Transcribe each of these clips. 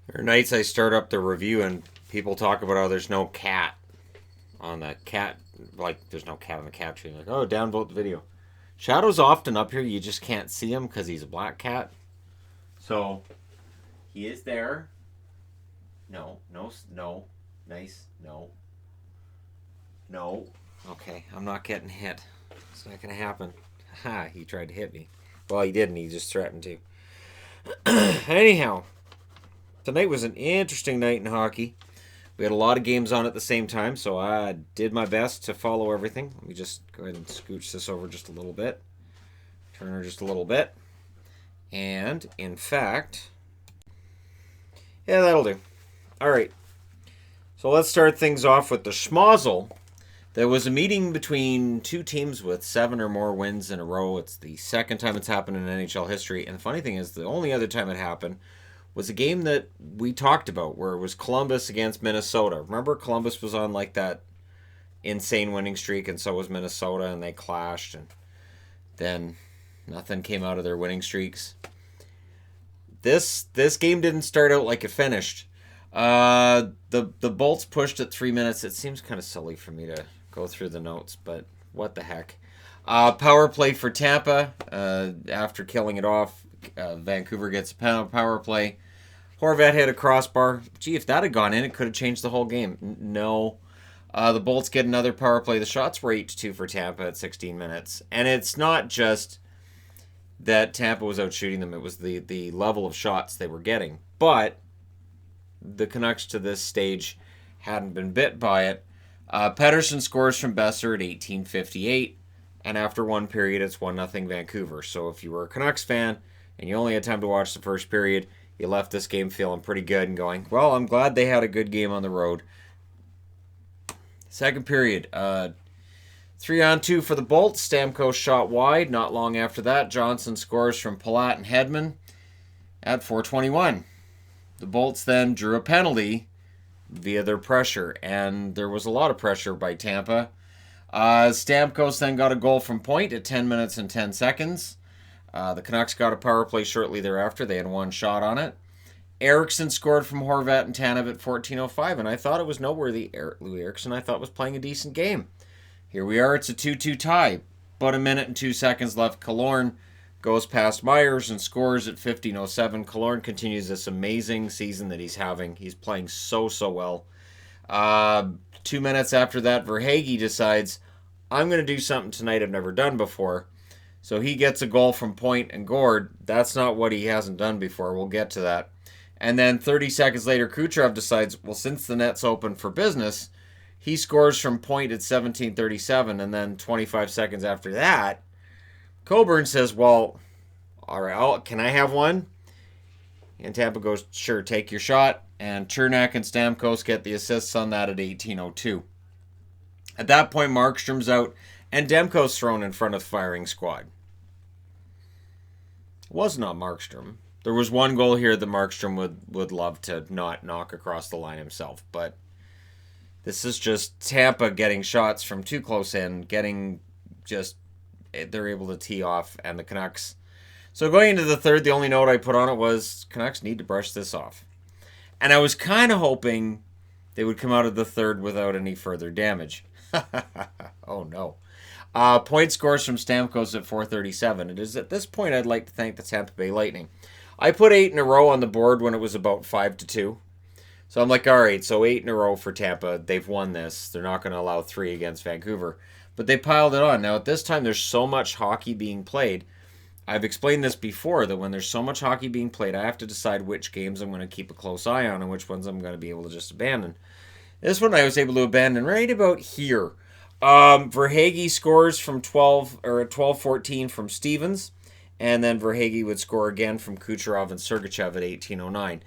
There are nights I start up the review and people talk about how there's no cat on the cat, like there's no cat on the caption. Like, oh, downvote the video. Shadow's often up here. You just can't see him because he's a black cat. So he is there. No, no, no. Nice. No. No. Okay, I'm not getting hit. It's not going to happen. Ha, he tried to hit me. Well, he didn't. He just threatened to. Anyhow, tonight was an interesting night in hockey. We had a lot of games on at the same time, so I did my best to follow everything. Let me just go ahead and scooch this over just a little bit. Turn her just a little bit. And, in fact, yeah, that'll do. All right. So let's start things off with the schmozzle. There was a meeting between two teams with 7 or more wins in a row. It's the second time it's happened in NHL history. And the funny thing is, the only other time it happened was a game that we talked about, where it was Columbus against Minnesota. Remember, Columbus was on like that insane winning streak, and so was Minnesota, and they clashed, and then nothing came out of their winning streaks. This game didn't start out like it finished. The Bolts pushed at 3 minutes. It seems kind of silly for me to go through the notes, but what the heck. Power play for Tampa. After killing it off, Vancouver gets a power play. Horvat hit a crossbar. Gee, if that had gone in, it could have changed the whole game. No. The Bolts get another power play. The shots were 8-2 for Tampa at 16 minutes. And it's not just that Tampa was out shooting them. It was the level of shots they were getting. But the Canucks to this stage hadn't been bit by it. Pettersson scores from Besser at 18:58. And after one period, it's 1-0 Vancouver. So if you were a Canucks fan and you only had time to watch the first period, you left this game feeling pretty good and going, well, I'm glad they had a good game on the road. Second period, 3-on-2 for the Bolts. Stamkos shot wide. Not long after that, Johnson scores from Palat and Hedman at 4:21. The Bolts then drew a penalty via their pressure, and there was a lot of pressure by Tampa. Stamkos then got a goal from point at 10 minutes and 10 seconds. The Canucks got a power play shortly thereafter. They had one shot on it. Eriksson scored from Horvat and Tanev at 14:05, and I thought it was noteworthy. Louis Eriksson, I thought, was playing a decent game. Here we are. It's a 2-2 tie. About a minute and 2 seconds left. Killorn goes past Myers and scores at 15:07. Killorn continues this amazing season that he's having. He's playing so well. 2 minutes after that, Verhaeghe decides, I'm going to do something tonight I've never done before. So he gets a goal from point and Gord. That's not what he hasn't done before. We'll get to that. And then 30 seconds later, Kucherov decides, well, since the net's open for business, he scores from point at 17:37. And then 25 seconds after that, Coburn says, well, all right, can I have one? And Tampa goes, sure, take your shot. And Chernak and Stamkos get the assists on that at 18:02. At that point, Markstrom's out, and Demko's thrown in front of the firing squad. It was not Markstrom. There was one goal here that Markstrom would love to not knock across the line himself, but this is just Tampa getting shots from too close in, getting just, they're able to tee off, and the Canucks. So going into the third, the only note I put on it was Canucks need to brush this off. And I was kind of hoping they would come out of the third without any further damage. Oh no. Point scores from Stamkos at 4:37. It is at this point I'd like to thank the Tampa Bay Lightning. I put 8 in a row on the board when it was about 5-2. So I'm like, all right, so 8 in a row for Tampa. They've won this. They're not going to allow 3 against Vancouver. But they piled it on. Now at this time there's so much hockey being played. I've explained this before, that when there's so much hockey being played, I have to decide which games I'm going to keep a close eye on and which ones I'm going to be able to just abandon. This one I was able to abandon right about here. Verhaeghe scores from 12 or at 12:14 from Stevens, and then Verhaeghe would score again from Kucherov and Sergachev at 18:09.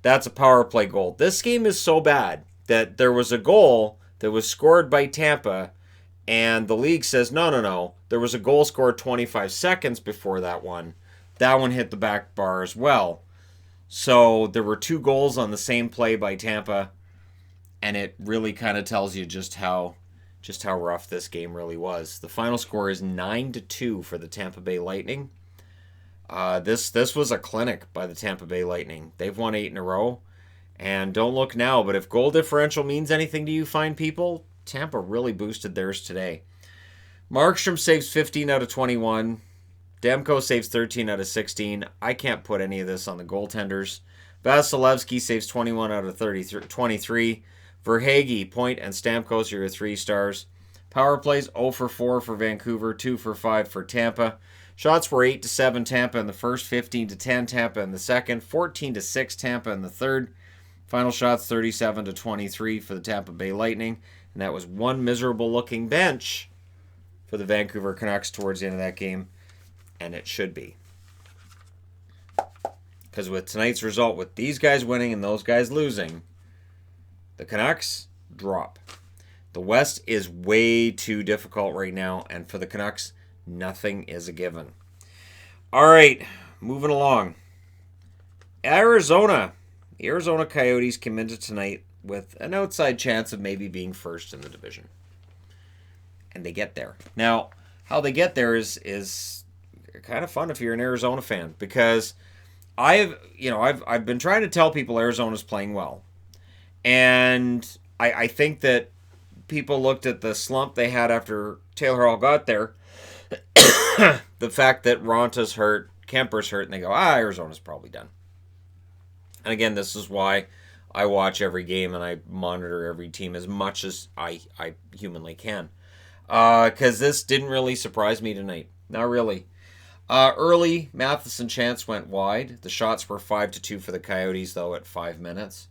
That's a power play goal. This game is so bad that there was a goal that was scored by Tampa, and the league says, no. There was a goal scored 25 seconds before that one. That one hit the back bar as well. So there were 2 goals on the same play by Tampa, and it really kind of tells you just how rough this game really was. The final score is 9-2 for the Tampa Bay Lightning. This was a clinic by the Tampa Bay Lightning. They've won 8 in a row. And don't look now, but if goal differential means anything to you fine people, Tampa really boosted theirs today. Markstrom saves 15 out of 21. Demko saves 13 out of 16. I can't put any of this on the goaltenders. Vasilevsky saves 21 out of 23. Verhaeghe, Point, and Stamkos are your 3 stars. Power plays 0 for 4 for Vancouver, 2 for 5 for Tampa. Shots were 8-7 Tampa in the first, 15-10 Tampa in the second, 14-6 Tampa in the third. Final shots 37-23 for the Tampa Bay Lightning, and that was one miserable looking bench for the Vancouver Canucks towards the end of that game, and it should be. Because with tonight's result, with these guys winning and those guys losing, the Canucks drop. The West is way too difficult right now, and for the Canucks, nothing is a given. All right, moving along. Arizona. The Arizona Coyotes came into tonight with an outside chance of maybe being first in the division. And they get there. Now, how they get there is kind of fun if you're an Arizona fan, because I've been trying to tell people Arizona's playing well. And I think that people looked at the slump they had after Taylor Hall got there, the fact that Ronta's hurt, Kemper's hurt, and they go, Arizona's probably done. And again, this is why I watch every game and I monitor every team as much as I humanly can. Because this didn't really surprise me tonight. Not really. Early, Matheson chance went wide. The shots were 5-2 for the Coyotes, though, at 5 minutes.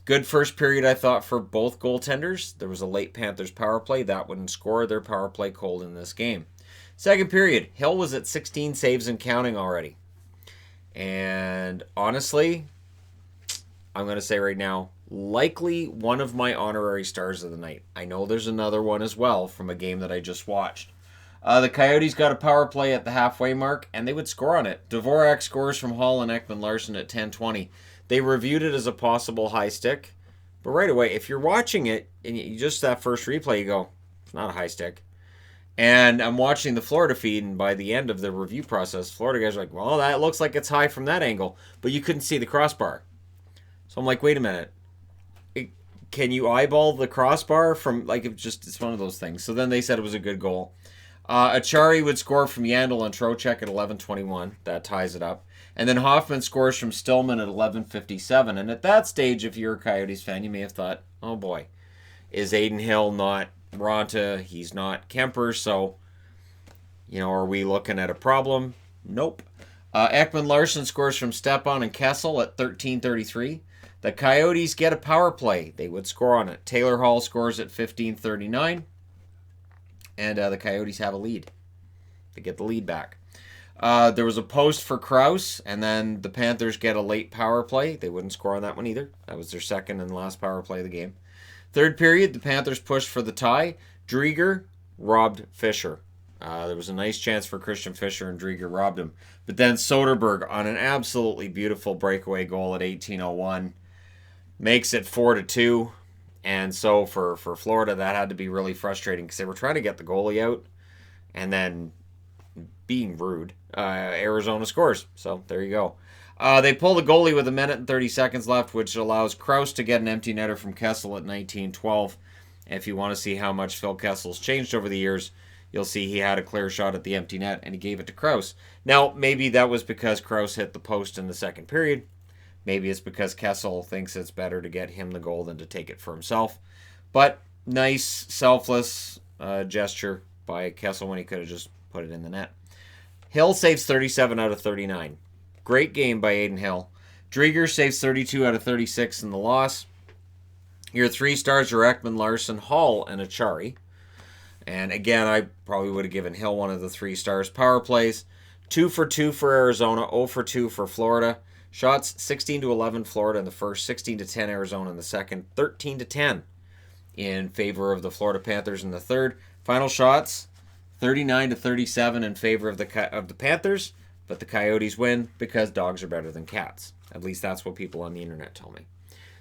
Good first period, I thought, for both goaltenders. There was a late Panthers power play. That wouldn't score. Their power play cold in this game. Second period, Hill was at 16 saves and counting already. And honestly, I'm going to say right now, likely one of my honorary stars of the night. I know there's another one as well from a game that I just watched. The Coyotes got a power play at the halfway mark, and they would score on it. Dvorak scores from Hall and Ekman-Larsson at 10:20. They reviewed it as a possible high stick, but right away, if you're watching it, and you just that first replay, you go, it's not a high stick. And I'm watching the Florida feed, and by the end of the review process, Florida guys are like, well, that looks like it's high from that angle, but you couldn't see the crossbar. So I'm like, wait a minute. Can you eyeball the crossbar from, it's one of those things. So then they said it was a good goal. Achari would score from Yandel and Trocheck at 11:21. That ties it up. And then Hoffman scores from Stillman at 11:57. And at that stage, if you're a Coyotes fan, you may have thought, oh boy, is Adin Hill not Ronta? He's not Kemper. So, are we looking at a problem? Nope. Ekman-Larsson scores from Stepan and Kessel at 13:33. The Coyotes get a power play. They would score on it. Taylor Hall scores at 15:39. And the Coyotes have a lead. They get the lead back. There was a post for Krause, and then the Panthers get a late power play. They wouldn't score on that one either. That was their second and last power play of the game. Third period, the Panthers pushed for the tie. Drieger robbed Fischer. There was a nice chance for Christian Fischer, and Drieger robbed him. But then Soderberg, on an absolutely beautiful breakaway goal at 18:01, makes it 4-2. And so for Florida, that had to be really frustrating because they were trying to get the goalie out. And then, being rude, Arizona scores. So there you go. They pull the goalie with 1 minute and 30 seconds left, which allows Krause to get an empty netter from Kessel at 19:12. And if you want to see how much Phil Kessel's changed over the years, you'll see he had a clear shot at the empty net, and he gave it to Krause. Now, maybe that was because Krause hit the post in the second period. Maybe it's because Kessel thinks it's better to get him the goal than to take it for himself. But nice, selfless gesture by Kessel when he could have just put it in the net. Hill saves 37 out of 39. Great game by Adin Hill. Drieger saves 32 out of 36 in the loss. Your 3 stars are Ekman-Larsson, Hall, and Achari. And again, I probably would have given Hill one of the 3 stars. Power plays, 2 for 2 for Arizona, 0 for 2 for Florida. Shots, 16-11 Florida in the first, 16-10 Arizona in the second, 13-10 in favor of the Florida Panthers in the third. Final shots, 39-37 in favor of the Panthers, but the Coyotes win because dogs are better than cats. At least that's what people on the internet tell me.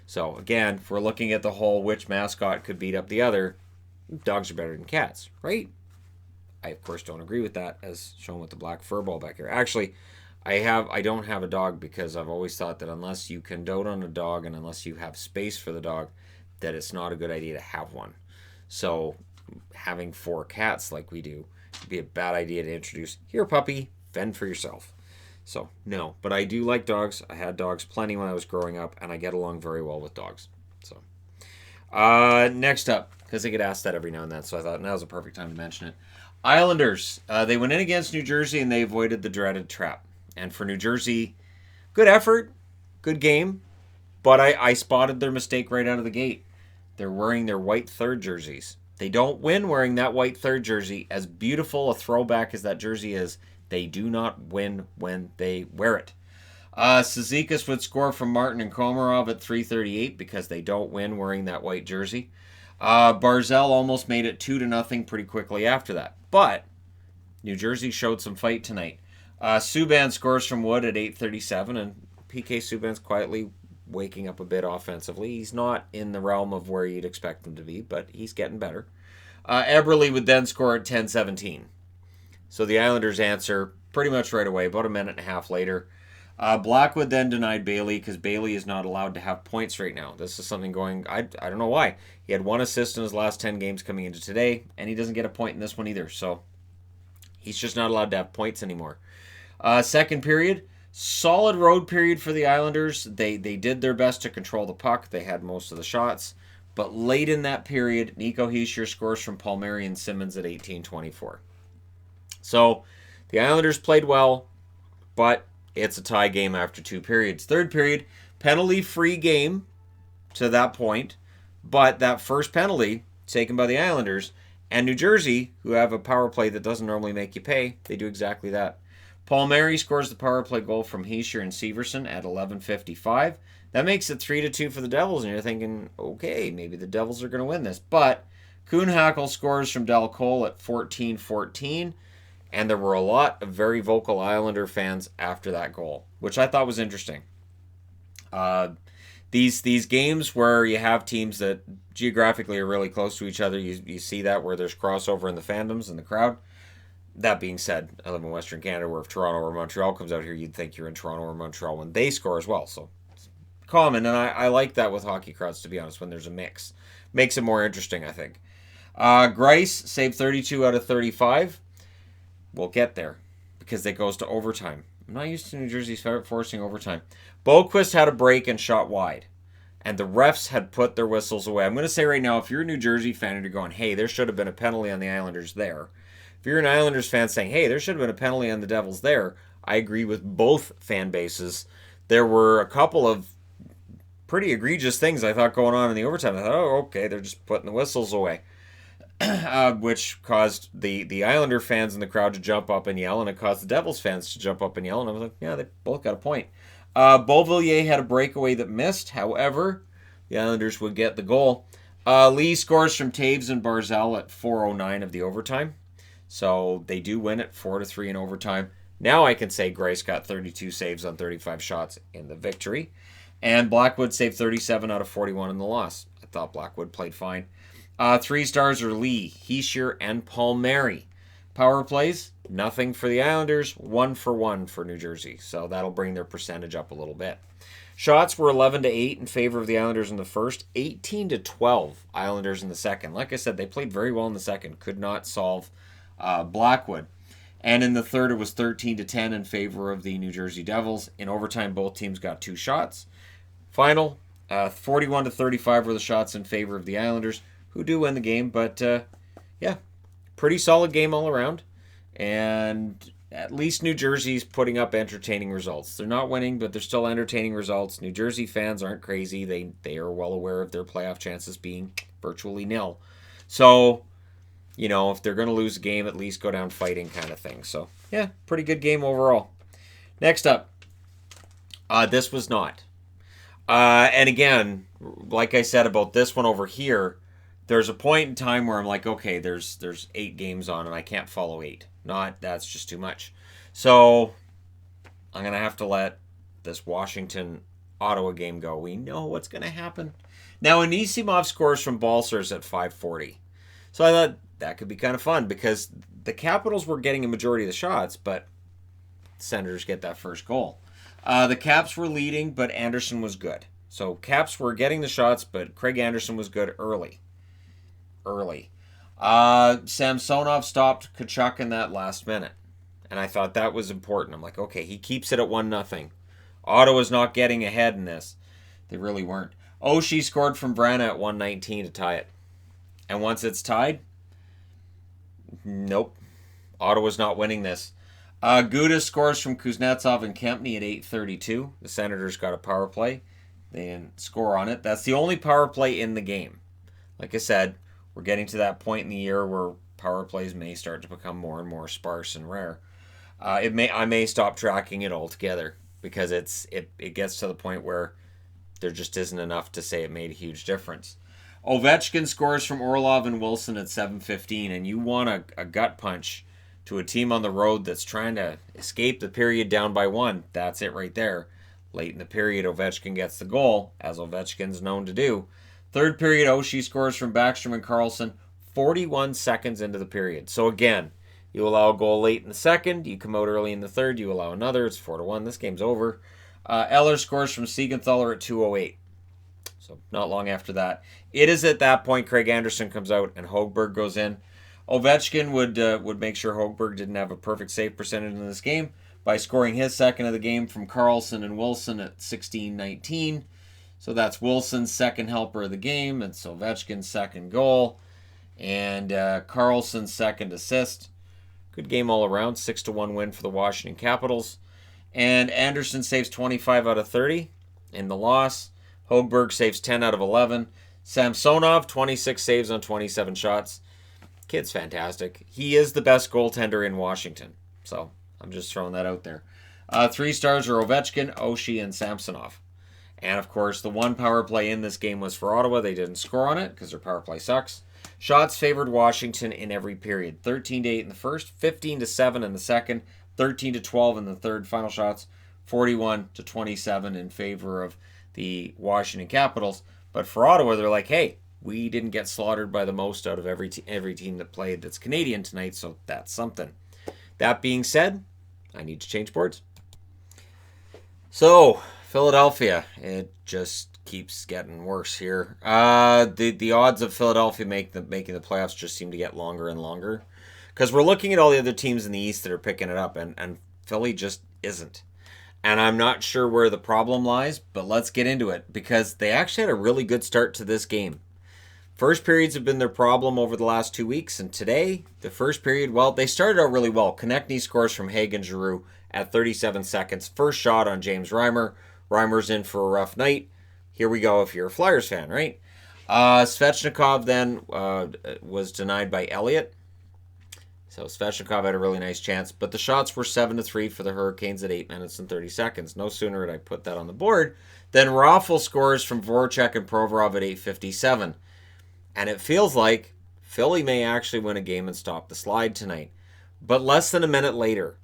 So again, if we're looking at the whole which mascot could beat up the other, dogs are better than cats, right? I, of course, don't agree with that, as shown with the black furball back here. Actually, I don't have a dog because I've always thought that unless you can dote on a dog and unless you have space for the dog, that it's not a good idea to have one. So having 4 cats like we do would be a bad idea to introduce. Here, puppy, fend for yourself. So no, but I do like dogs. I had dogs plenty when I was growing up, and I get along very well with dogs. So next up, because I get asked that every now and then, so I thought now's a perfect time to mention it. Islanders, they went in against New Jersey and they avoided the dreaded trap. And for New Jersey, good effort, good game, but I spotted their mistake right out of the gate. They're wearing their white third jerseys. They don't win wearing that white third jersey. As beautiful a throwback as that jersey is, they do not win when they wear it. Cizikas would score from Martin and Komarov at 3:38 because they don't win wearing that white jersey. Barzal almost made it 2-0 pretty quickly after that. But New Jersey showed some fight tonight. Subban scores from Wood at 8:37, and PK Subban's quietly waking up a bit offensively. He's not in the realm of where you'd expect him to be, but he's getting better. Eberle would then score at 10:17. So the Islanders answer pretty much right away, about a minute and a half later. Blackwood then denied Bailey because Bailey is not allowed to have points right now. This is something going, I don't know why. He had 1 assist in his last 10 games coming into today, and he doesn't get a point in this one either. So he's just not allowed to have points anymore. Second period, solid road period for the Islanders. They did their best to control the puck. They had most of the shots. But late in that period, Nico Hischier scores from Palmieri and Simmons at 18:24. So the Islanders played well, but it's a tie game after 2 periods. Third period, penalty-free game to that point, but that first penalty taken by the Islanders, and New Jersey, who have a power play that doesn't normally make you pay, they do exactly that. Palmieri scores the power play goal from Hischier and Severson at 11:55. That makes it 3-2 for the Devils, and you're thinking, okay, maybe the Devils are going to win this. But Kuhnhackl scores from Dal Cole at 14:14. And there were a lot of very vocal Islander fans after that goal, which I thought was interesting. These games where you have teams that geographically are really close to each other, you see that where there's crossover in the fandoms and the crowd. That being said, I live in Western Canada, where if Toronto or Montreal comes out here, you'd think you're in Toronto or Montreal when they score as well. So it's common, and I like that with hockey crowds, to be honest, when there's a mix. Makes it more interesting, I think. Grice saved 32 out of 35. We'll get there because it goes to overtime. I'm not used to New Jersey forcing overtime. Boquist had a break and shot wide, and the refs had put their whistles away. I'm going to say right now, if you're a New Jersey fan and you're going, hey, there should have been a penalty on the Islanders there. If you're an Islanders fan saying, hey, there should have been a penalty on the Devils there, I agree with both fan bases. There were a couple of pretty egregious things I thought going on in the overtime. I thought, oh, okay, they're just putting the whistles away. Which caused the Islander fans in the crowd to jump up and yell, and it caused the Devils fans to jump up and yell, and I was like, yeah, they both got a point. Beauvillier had a breakaway that missed. However, the Islanders would get the goal. Lee scores from Taves and Barzal at 4:09 of the overtime. So they do win it 4-3 in overtime. Now I can say Grace got 32 saves on 35 shots in the victory. And Blackwood saved 37 out of 41 in the loss. I thought Blackwood played fine. 3 stars are Lee, Hischier, and Palmieri. Power plays, nothing for the Islanders, 1-for-1 for New Jersey. So that'll bring their percentage up a little bit. Shots were 11-8 in favor of the Islanders in the first, 18-12 Islanders in the second. Like I said, they played very well in the second, could not solve Blackwood. And in the third, it was 13-10 in favor of the New Jersey Devils. In overtime, both teams got 2 shots. Final, 41-35 were the shots in favor of the Islanders, who do win the game. But, yeah, pretty solid game all around. And at least New Jersey's putting up entertaining results. They're not winning, but they're still entertaining results. New Jersey fans aren't crazy. They are well aware of their playoff chances being virtually nil. So, you know, if they're going to lose a game, at least go down fighting kind of thing. So, yeah, pretty good game overall. Next up, this was not. And again, like I said about this one over here, there's a point in time where I'm like, okay, there's 8 games on and I can't follow 8. That's just too much. So I'm going to have to let this Washington-Ottawa game go. We know what's going to happen. Now, Anisimov scores from Balcers at 5:40. So I thought that could be kind of fun because the Capitals were getting a majority of the shots, but Senators get that first goal. The Caps were leading, but Anderson was good. So Caps were getting the shots, but Craig Anderson was good early. Samsonov stopped Tkachuk in that last minute. And I thought that was important. I'm like, okay, he keeps it at 1-0. Ottawa's not getting ahead in this. They really weren't. Oshie scored from Vrana at 1:19 to tie it. And once it's tied, nope. Ottawa's not winning this. Gudas scores from Kuznetsov and Kempny at 8:32. The Senators got a power play. They didn't score on it. That's the only power play in the game. Like I said, we're getting to that point in the year where power plays may start to become more and more sparse and rare. I may stop tracking it altogether because it gets to the point where there just isn't enough to say it made a huge difference. Ovechkin scores from Orlov and Wilson at 7:15, and you want a gut punch to a team on the road that's trying to escape the period down by 1. That's it right there. Late in the period, Ovechkin gets the goal, as Ovechkin's known to do. Third period, Oshie scores from Backstrom and Karlsson 41 seconds into the period. So again, you allow a goal late in the second, you come out early in the third, you allow another, it's 4-1, this game's over. Eller scores from Siegenthaler at 2:08. So not long after that. It is at that point Craig Anderson comes out and Hogberg goes in. Ovechkin would make sure Hogberg didn't have a perfect save percentage in this game by scoring his second of the game from Karlsson and Wilson at 16:19. So that's Wilson's second helper of the game. It's Ovechkin's second goal. And Karlsson's second assist. Good game all around. 6-1 win for the Washington Capitals. And Anderson saves 25 out of 30 in the loss. Hogberg saves 10 out of 11. Samsonov, 26 saves on 27 shots. Kid's fantastic. He is the best goaltender in Washington. So I'm just throwing that out there. 3 stars are Ovechkin, Oshie, and Samsonov. And, of course, the one power play in this game was for Ottawa. They didn't score on it because their power play sucks. Shots favored Washington in every period. 13-8 in the first, 15-7 in the second, 13-12 in the third. Final shots, 41-27 in favor of the Washington Capitals. But for Ottawa, they're like, hey, we didn't get slaughtered by the most out of every team that played that's Canadian tonight, so that's something. That being said, I need to change boards. So, Philadelphia, it just keeps getting worse here. The odds of Philadelphia making the playoffs just seem to get longer and longer. Because we're looking at all the other teams in the East that are picking it up, and Philly just isn't. And I'm not sure where the problem lies, but let's get into it, because they actually had a really good start to this game. First periods have been their problem over the last 2 weeks, and today, the first period, well, they started out really well. Konechny scores from Hagen Giroux at 37 seconds. First shot on James Reimer. Reimer's in for a rough night. Here we go if you're a Flyers fan, right? Svechnikov then was denied by Elliott. So Svechnikov had a really nice chance, but the shots were 7-3 for the Hurricanes at 8 minutes and 30 seconds. No sooner had I put that on the board than Raffl scores from Voracek and Provorov at 8:57. And it feels like Philly may actually win a game and stop the slide tonight. But less than a minute later,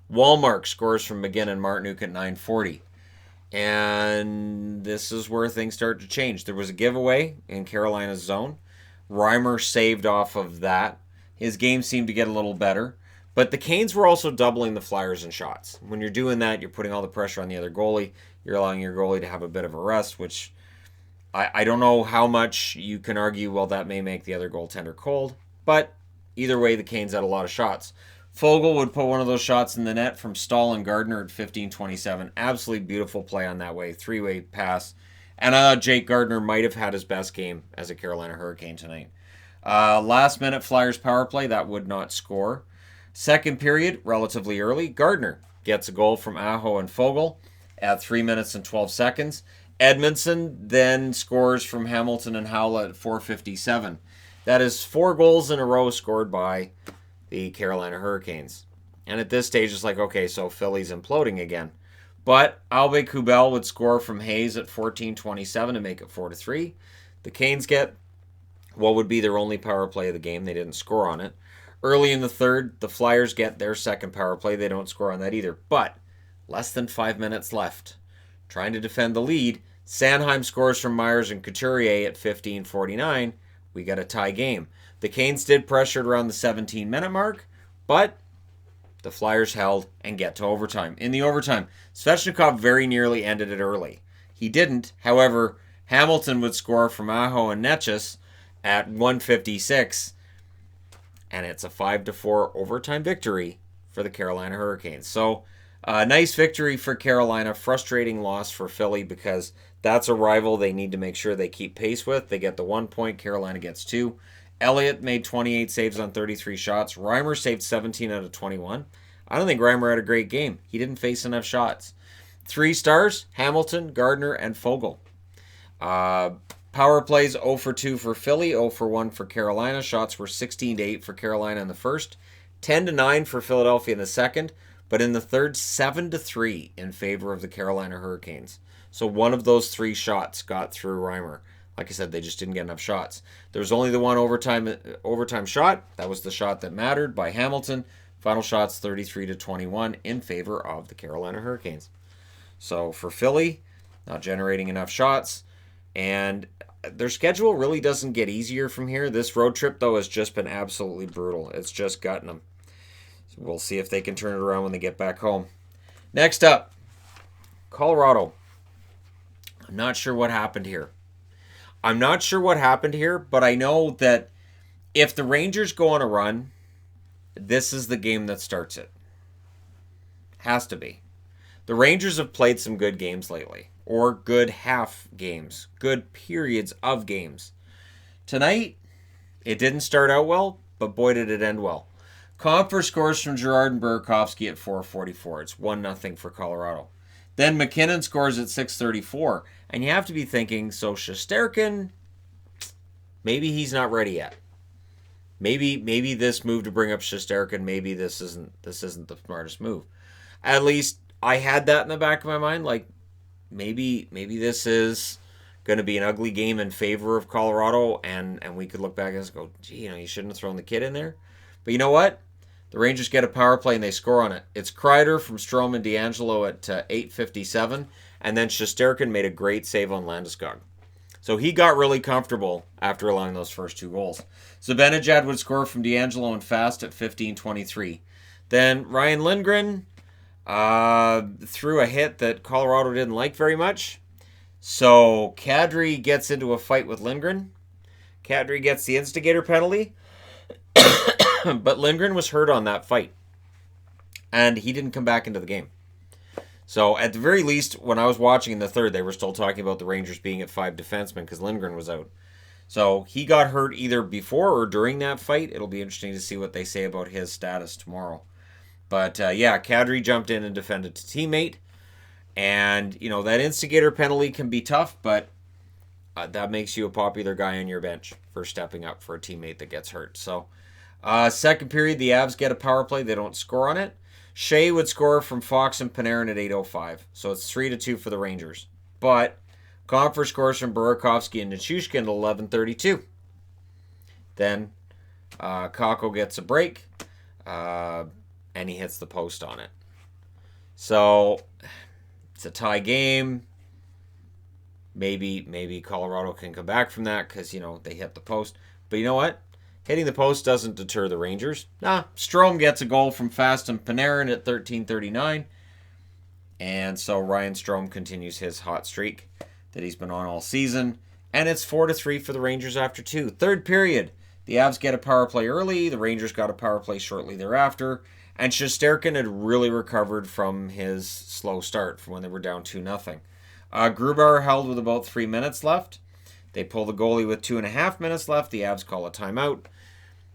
Wallmark scores from McGinn and Martinuk at 9:40. And this is where things start to change. There was a giveaway in Carolina's zone. Reimer saved off of that. His game seemed to get a little better. But the Canes were also doubling the Flyers in shots. When you're doing that, you're putting all the pressure on the other goalie. You're allowing your goalie to have a bit of a rest, which I don't know how much you can argue, well, that may make the other goaltender cold. But either way, the Canes had a lot of shots. Foegele would put one of those shots in the net from Stahl and Gardner at 15:27. Absolutely beautiful play on that way. 3-way pass. And I thought Jake Gardner might have had his best game as a Carolina Hurricane tonight. Last minute Flyers power play, that would not score. Second period, relatively early, Gardner gets a goal from Aho and Foegele at 3 minutes and 12 seconds. Edmondson then scores from Hamilton and Howlett at 4:57. That is 4 goals in a row scored by the Carolina Hurricanes. And at this stage, it's like, okay, so Philly's imploding again. But Albe Kubel would score from Hayes at 14:27 to make it 4-3. The Canes get what would be their only power play of the game. They didn't score on it. Early in the third, the Flyers get their second power play. They don't score on that either. But less than 5 minutes left. Trying to defend the lead, Sanheim scores from Myers and Couturier at 15:49. We got a tie game. The Canes did pressure around the 17-minute mark, but The Flyers held and get to overtime. In the overtime, Svechnikov very nearly ended it early. He didn't. However, Hamilton would score from Aho and Netchus at 1:56, and it's a 5-4 overtime victory for the Carolina Hurricanes. So, nice victory for Carolina. Frustrating loss for Philly because that's a rival they need to make sure they keep pace with. They get the 1 point. Carolina gets 2. Elliott made 28 saves on 33 shots. Reimer saved 17 out of 21. I don't think Reimer had a great game. He didn't face enough shots. 3 stars, Hamilton, Gardner, and Foegele. Power plays 0 for 2 for Philly, 0 for 1 for Carolina. Shots were 16-8 for Carolina in the first, 10-9 for Philadelphia in the second, but in the third, 7-3 in favor of the Carolina Hurricanes. So one of those 3 shots got through Reimer. Like I said, they just didn't get enough shots. There was only the one overtime shot. That was the shot that mattered by Hamilton. Final shots 33-21 in favor of the Carolina Hurricanes. So for Philly, not generating enough shots. And their schedule really doesn't get easier from here. This road trip, though, has just been absolutely brutal. It's just gutting them. So we'll see if they can turn it around when they get back home. Next up, Colorado. I'm not sure what happened here. But I know that if the Rangers go on a run, this is the game that starts it. Has to be. The Rangers have played some good games lately, or good half games, good periods of games. Tonight, it didn't start out well, but boy did it end well. Compher scores from Girard and Burakovsky at 4:44. It's 1-0 for Colorado. Then McKinnon scores at 6:34. And you have to be thinking, so Shesterkin, maybe he's not ready yet. Maybe this move to bring up Shesterkin, maybe this isn't the smartest move. At least I had that in the back of my mind. Like, maybe this is going to be an ugly game in favor of Colorado, and we could look back and go, gee, you shouldn't have thrown the kid in there. But you know what? The Rangers get a power play and they score on it. It's Kreider from Strome and DeAngelo at 8:57, and then Shesterkin made a great save on Landeskog. So he got really comfortable after allowing those first 2 goals. Zibanejad would score from DeAngelo and Fast at 15:23. Then Ryan Lindgren threw a hit that Colorado didn't like very much. So Kadri gets into a fight with Lindgren. Kadri gets the instigator penalty. But Lindgren was hurt on that fight. And he didn't come back into the game. So at the very least, when I was watching in the third, they were still talking about the Rangers being at 5 defensemen because Lindgren was out. So he got hurt either before or during that fight. It'll be interesting to see what they say about his status tomorrow. But Kadri jumped in and defended to teammate. And, that instigator penalty can be tough, but that makes you a popular guy on your bench for stepping up for a teammate that gets hurt. So, second period, the Avs get a power play. They don't score on it. Shea would score from Fox and Panarin at 8:05. So it's 3-2 for the Rangers. But Compher scores from Burakovsky and Nichushkin at 11:32. Then Kakko gets a break. And he hits the post on it. So it's a tie game. Maybe Colorado can come back from that because, they hit the post. But you know what? Hitting the post doesn't deter the Rangers. Strome gets a goal from Fast and Panarin at 13:39. And so Ryan Strome continues his hot streak that he's been on all season. And it's 4-3 for the Rangers after 2. Third period. The Avs get a power play early. The Rangers got a power play shortly thereafter. And Shesterkin had really recovered from his slow start from when they were down 2-0. Grubauer held with about 3 minutes left. They pull the goalie with 2.5 minutes left. The Avs call a timeout.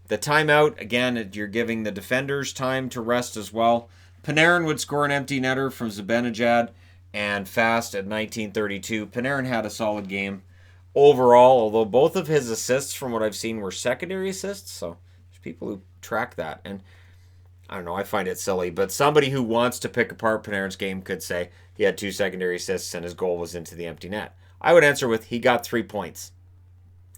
The timeout, again, you're giving the defenders time to rest as well. Panarin would score an empty netter from Zibanejad and Fast at 19:32. Panarin had a solid game overall, although both of his assists, from what I've seen, were secondary assists. So there's people who track that. And I don't know, I find it silly. But somebody who wants to pick apart Panarin's game could say he had 2 secondary assists and his goal was into the empty net. I would answer with he got 3 points.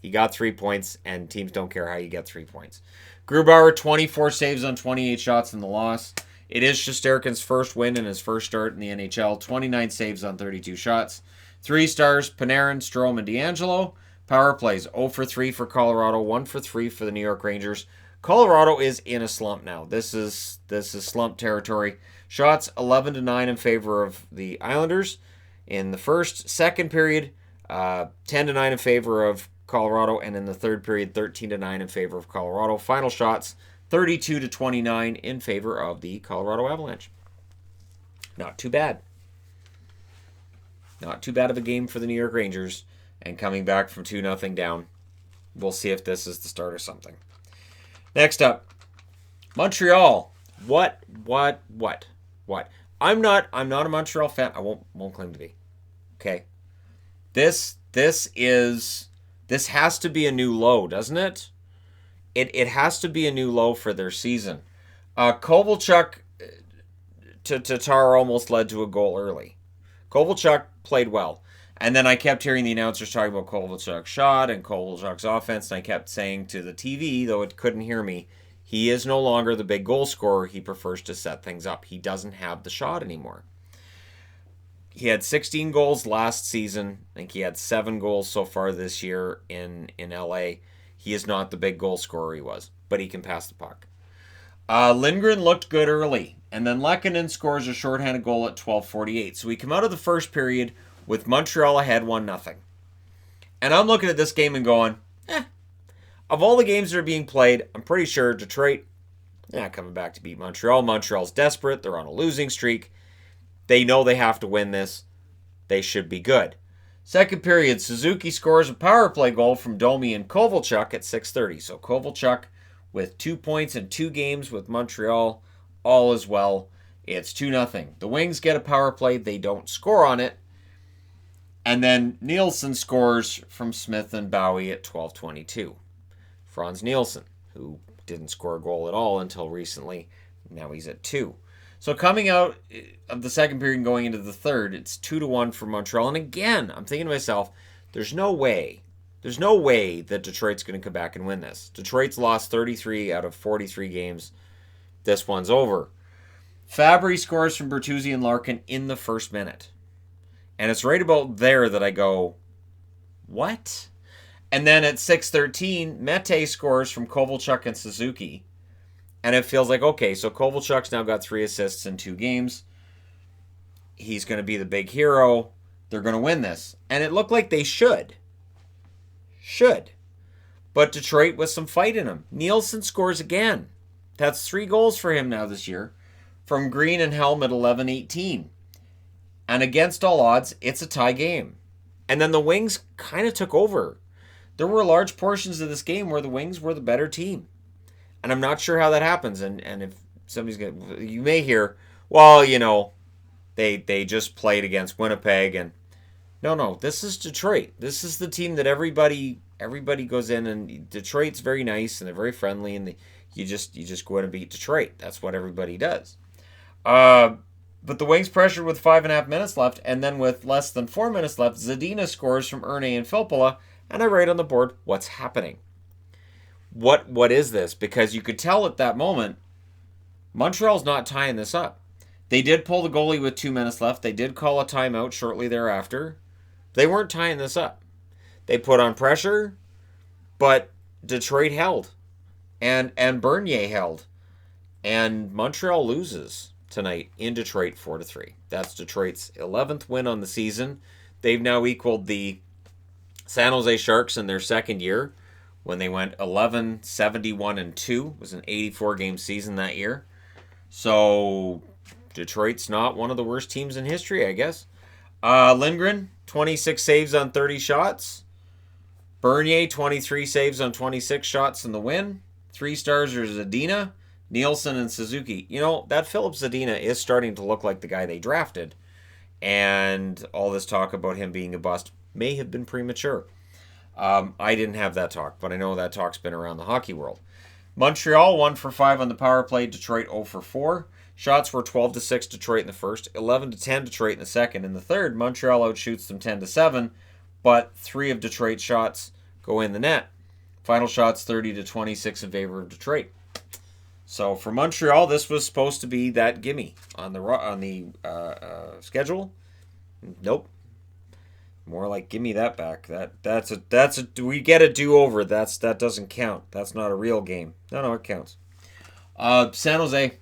He got 3 points, and teams don't care how you get 3 points. Grubauer, 24 saves on 28 shots in the loss. It is Shesterkin's first win in his first start in the NHL. 29 saves on 32 shots. 3 stars, Panarin, Strome, and DeAngelo. Power plays 0 for 3 for Colorado, 1 for 3 for the New York Rangers. Colorado is in a slump now. This is slump territory. Shots 11-9 in favor of the Islanders in the first. Second period, 10-9 in favor of Colorado, and in the third period, 13-9 in favor of Colorado. Final shots, 32-29 in favor of the Colorado Avalanche. Not too bad. Not too bad of a game for the New York Rangers, and coming back from 2-0 down. We'll see if this is the start of something. Next up, Montreal. What? I'm not a Montreal fan. I won't claim to be. Okay. This has to be a new low, doesn't it? It has to be a new low for their season. Kovalchuk to Tatar almost led to a goal early. Kovalchuk played well. And then I kept hearing the announcers talking about Kovalchuk's shot and Kovalchuk's offense, and I kept saying to the TV, though it couldn't hear me, he is no longer the big goal scorer. He prefers to set things up. He doesn't have the shot anymore. He had 16 goals last season. I think he had 7 goals so far this year in LA. He is not the big goal scorer he was, but he can pass the puck. Lindgren looked good early, and then Lehkonen scores a shorthanded goal at 12:48. So we come out of the first period with Montreal ahead 1-0. And I'm looking at this game and going, of all the games that are being played, I'm pretty sure Detroit, coming back to beat Montreal. Montreal's desperate. They're on a losing streak. They know they have to win this. They should be good. Second period, Suzuki scores a power play goal from Domi and Kovalchuk at 6:30. So Kovalchuk with 2 points in 2 games with Montreal. All is well. It's 2-0. The Wings get a power play. They don't score on it. And then Nielsen scores from Smith and Bowie at 12:22. Franz Nielsen, who didn't score a goal at all until recently. Now he's at 2. So coming out of the second period and going into the third, it's 2-1 for Montreal. And again, I'm thinking to myself, there's no way that Detroit's going to come back and win this. Detroit's lost 33 out of 43 games. This one's over. Fabry scores from Bertuzzi and Larkin in the first minute. And it's right about there that I go, what? And then at 6:13, Mete scores from Kovalchuk and Suzuki. And it feels like, okay, so Kovalchuk's now got 3 assists in 2 games. He's going to be the big hero. They're going to win this. And it looked like they should. But Detroit with some fight in him. Nielsen scores again. That's 3 goals for him now this year. From Green and Helm at 11-18. And against all odds, it's a tie game. And then the Wings kind of took over. There were large portions of this game where the Wings were the better team. And I'm not sure how that happens. And if somebody's going to... You may hear, well, they just played against Winnipeg. And no, this is Detroit. This is the team that everybody goes in. And Detroit's very nice and they're very friendly. And you just go in and beat Detroit. That's what everybody does. But the Wings pressured with 5.5 minutes left, and then with less than 4 minutes left, Zadina scores from Erne and Filppula, and I write on the board, what's happening? What is this? Because you could tell at that moment, Montreal's not tying this up. They did pull the goalie with 2 minutes left. They did call a timeout shortly thereafter. They weren't tying this up. They put on pressure, but Detroit held, and Bernier held, and Montreal loses tonight in Detroit 4-3. That's Detroit's 11th win on the season. They've now equaled the San Jose Sharks in their second year when they went 11-71-2. It was an 84-game season that year. So Detroit's not one of the worst teams in history, I guess. Lindgren, 26 saves on 30 shots. Bernier, 23 saves on 26 shots in the win. 3 stars are Zadina, Nielsen, and Suzuki. That Philip Zadina is starting to look like the guy they drafted. And all this talk about him being a bust may have been premature. I didn't have that talk, but I know that talk's been around the hockey world. Montreal 1 for 5 on the power play. Detroit 0 for 4. Shots were 12-6 Detroit in the first, 11-10 Detroit in the second. In the third, Montreal outshoots them 10-7, but 3 of Detroit's shots go in the net. Final shots 30-26 in favor of Detroit. So for Montreal, this was supposed to be that gimme on the schedule. Nope. More like, give me that back. We get a do-over. That doesn't count. That's not a real game. No, it counts. San Jose,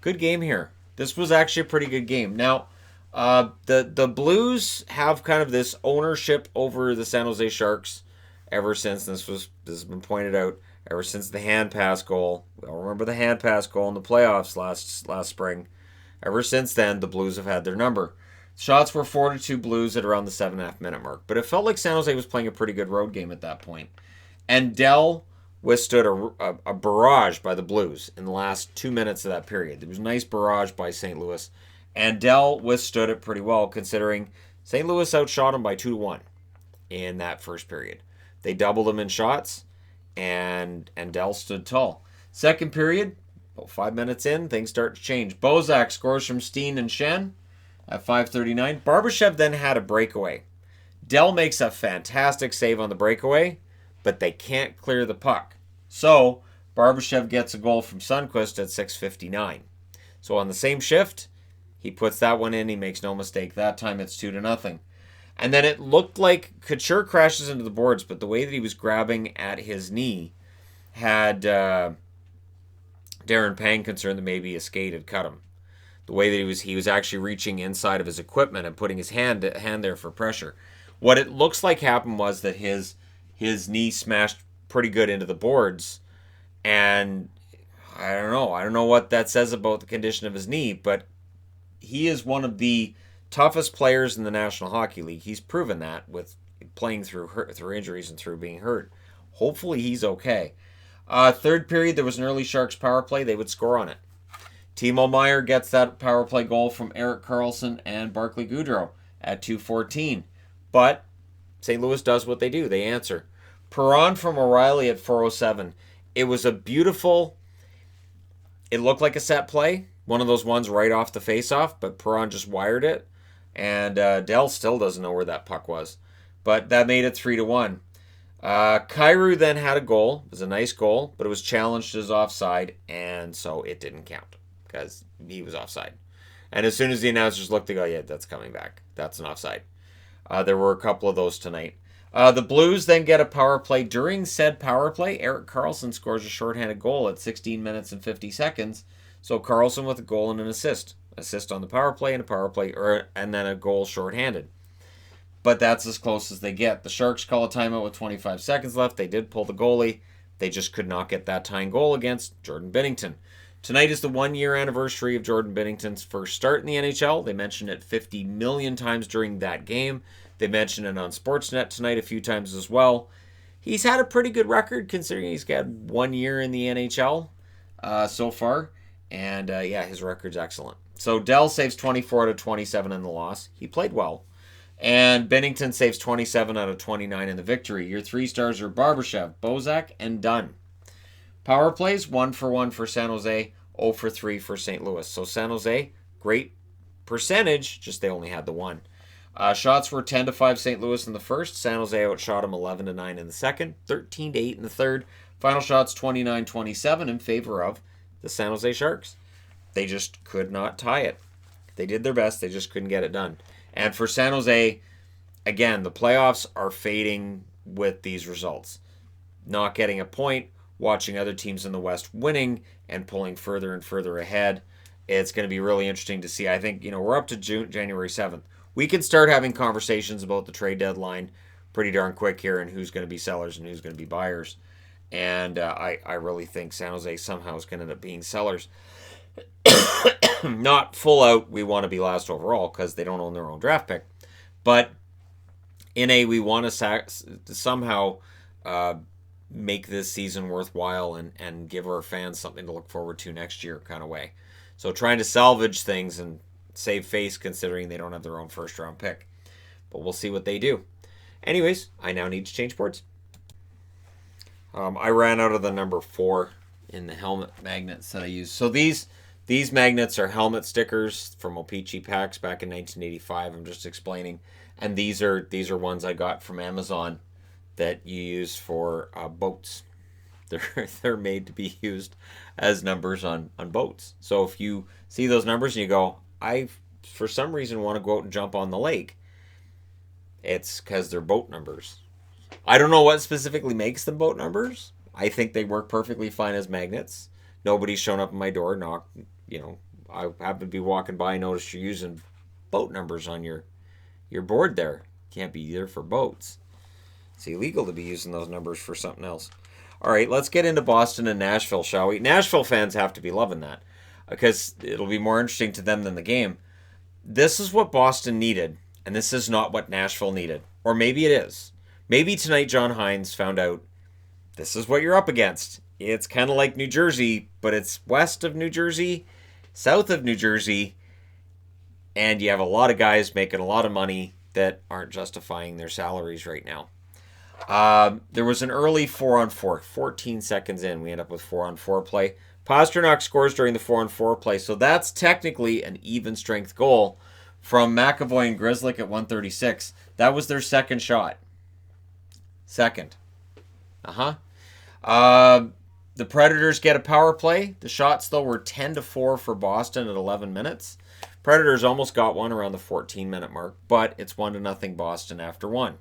good game here. This was actually a pretty good game. Now, the Blues have kind of this ownership over the San Jose Sharks ever since this has been pointed out. Ever since the hand pass goal, we all remember the hand pass goal in the playoffs last spring. Ever since then, the Blues have had their number. Shots were 4-2 Blues at around the 7.5 minute mark, but it felt like San Jose was playing a pretty good road game at that point. And Dell withstood a barrage by the Blues in the last 2 minutes of that period. There was a nice barrage by St. Louis, and Dell withstood it pretty well, considering St. Louis outshot him by 2-1 in that first period. They doubled him in shots, and Dell stood tall. Second period, about 5 minutes in, things start to change. Bozak scores from Steen and Shen at 5:39. Barbashev then had a breakaway. Dell makes a fantastic save on the breakaway, but they can't clear the puck. So Barbashev gets a goal from Sundqvist at 6:59. So on the same shift, he puts that one in. He makes no mistake. That time it's 2-0. And then it looked like Couture crashes into the boards, but the way that he was grabbing at his knee had Darren Pang concerned that maybe a skate had cut him. The way that he was actually reaching inside of his equipment and putting his hand there for pressure. What it looks like happened was that his knee smashed pretty good into the boards, and I don't know what that says about the condition of his knee, but he is one of the toughest players in the National Hockey League. He's proven that with playing through injuries and through being hurt. Hopefully he's okay. Third period, there was an early Sharks power play. They would score on it. Timo Meier gets that power play goal from Erik Karlsson and Barclay Goodrow at 2:14. But St. Louis does what they do. They answer. Perron from O'Reilly at 4:07. It was a beautiful... It looked like a set play. One of those ones right off the face-off, but Perron just wired it. And Dell still doesn't know where that puck was. But that made it 3-1. Kyrou then had a goal. It was a nice goal, but it was challenged as offside, and so it didn't count because he was offside. And as soon as the announcers looked, they go, yeah, that's coming back. That's an offside. There were a couple of those tonight. The Blues then get a power play. During said power play, Erik Karlsson scores a shorthanded goal at 16 minutes and 50 seconds. So Karlsson with a goal and an assist. Assist on the power play and a power play, and then a goal shorthanded. But that's as close as they get. The Sharks call a timeout with 25 seconds left. They did pull the goalie. They just could not get that tying goal against Jordan Binnington. Tonight is the 1-year anniversary of Jordan Binnington's first start in the NHL. They mentioned it 50 million times during that game. They mentioned it on Sportsnet tonight a few times as well. He's had a pretty good record considering he's got 1 year in the NHL so far. And his record's excellent. So Dell saves 24 out of 27 in the loss. He played well. And Binnington saves 27 out of 29 in the victory. Your 3 stars are Barbashev, Bozak, and Dunn. Power plays, 1-for-1 for San Jose, 0-for-3 for St. Louis. So San Jose, great percentage, just they only had the one. Shots were 10-5 St. Louis in the first. San Jose outshot them 11-9 in the second, 13-8 in the third. Final shots 29-27 in favor of the San Jose Sharks. They just could not tie it. They did their best, they just couldn't get it done. And for San Jose, again, the playoffs are fading with these results. Not getting a point, watching other teams in the West winning and pulling further and further ahead. It's going to be really interesting to see. I think, we're up to January 7th. We can start having conversations about the trade deadline pretty darn quick here and who's going to be sellers and who's going to be buyers. And I really think San Jose somehow is going to end up being sellers. Not full out, we want to be last overall because they don't own their own draft pick. But we want to somehow make this season worthwhile and give our fans something to look forward to next year kind of way. So trying to salvage things and save face considering they don't have their own first round pick. But we'll see what they do. Anyways, I now need to change boards. I ran out of the number 4 in the helmet magnets that I use. So these magnets are helmet stickers from O-Pee-Chee packs back in 1985. I'm just explaining. And these are ones I got from Amazon that you use for boats. They're made to be used as numbers on boats. So if you see those numbers and you go, I for some reason want to go out and jump on the lake, It's because they're boat numbers. I don't know what specifically makes them boat numbers. I think they work perfectly fine as magnets. Nobody's shown up at my door, I happen to be walking by and noticed you're using boat numbers on your board there. Can't be either for boats. It's illegal to be using those numbers for something else. All right, let's get into Boston and Nashville, shall we? Nashville fans have to be loving that because it'll be more interesting to them than the game. This is what Boston needed, and this is not what Nashville needed. Or maybe it is. Maybe tonight John Hines found out this is what you're up against. It's kind of like New Jersey, but it's west of New Jersey, south of New Jersey, and you have a lot of guys making a lot of money that aren't justifying their salaries right now. There was an early 4-on-4, 14 seconds in. We end up with 4-on-4 play. Pastrnak scores during the 4-on-4 play, so that's technically an even strength goal from McAvoy and Grzelcyk at 136. That was their second shot. Second. The Predators get a power play. The shots, though, were 10-4 for Boston at 11 minutes. Predators almost got one around the 14-minute mark, but it's 1-0 Boston after one.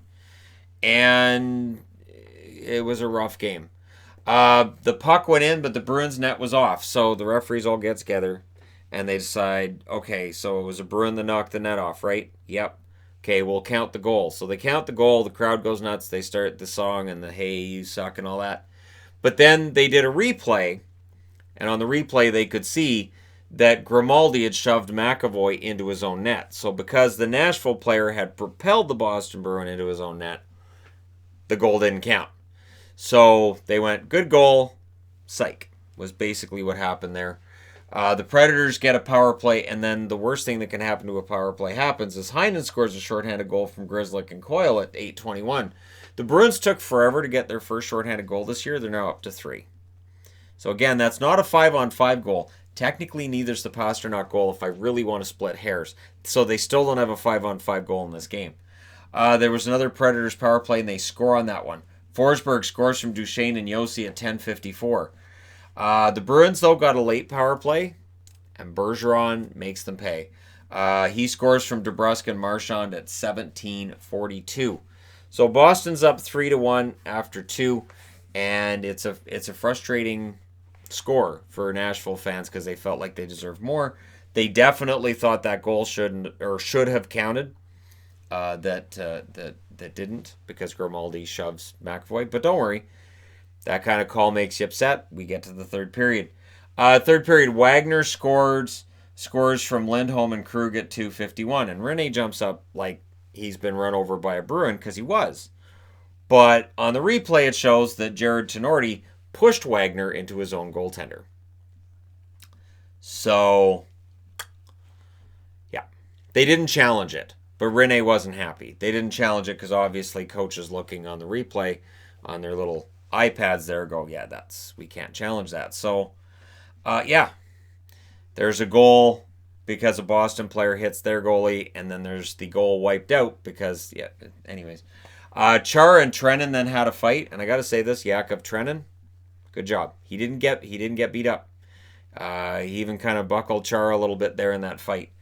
And it was a rough game. The puck went in, but the Bruins net was off. So the referees all get together, and they decide, okay, so it was a Bruin that knocked the net off, right? Yep. Okay, we'll count the goal. So they count the goal. The crowd goes nuts. They start the song and the hey, you suck and all that. But then they did a replay, and on the replay they could see that Grimaldi had shoved McAvoy into his own net. So because the Nashville player had propelled the Boston Bruin into his own net, the goal didn't count. So they went, good goal, psych, was basically what happened there. The Predators get a power play, and then the worst thing that can happen to a power play happens is Heinen scores a shorthanded goal from Grzelcyk and Coyle at 8:21. The Bruins took forever to get their first shorthanded goal this year. They're now up to 3. So again, that's not a 5-on-5 goal. Technically, neither's the Pastrnak goal if I really want to split hairs. So they still don't have a 5-on-5 goal in this game. There was another Predators power play, and they score on that one. Forsberg scores from Duchesne and Yossi at 10:54. The Bruins, though, got a late power play, and Bergeron makes them pay. He scores from DeBrusk and Marchand at 17:42. So Boston's up 3-1 after 2, and it's a frustrating score for Nashville fans because they felt like they deserved more. They definitely thought that goal should have counted. That didn't because Grimaldi shoves McAvoy. But don't worry, that kind of call makes you upset. We get to the third period. Third period, Wagner scores from Lindholm and Krug at 2:51, and Rene jumps up like he's been run over by a Bruin because he was. But on the replay, it shows that Jared Tenorti pushed Wagner into his own goaltender. So, yeah, they didn't challenge it. But Rene wasn't happy. They didn't challenge it because obviously coaches looking on the replay on their little iPads there go, yeah, we can't challenge that. So, there's a goal because a Boston player hits their goalie, and then there's the goal wiped out because, anyways. Chara and Trenin then had a fight, and I got to say this, Jakub Trenin, good job. He didn't get beat up. He even kind of buckled Chara a little bit there in that fight.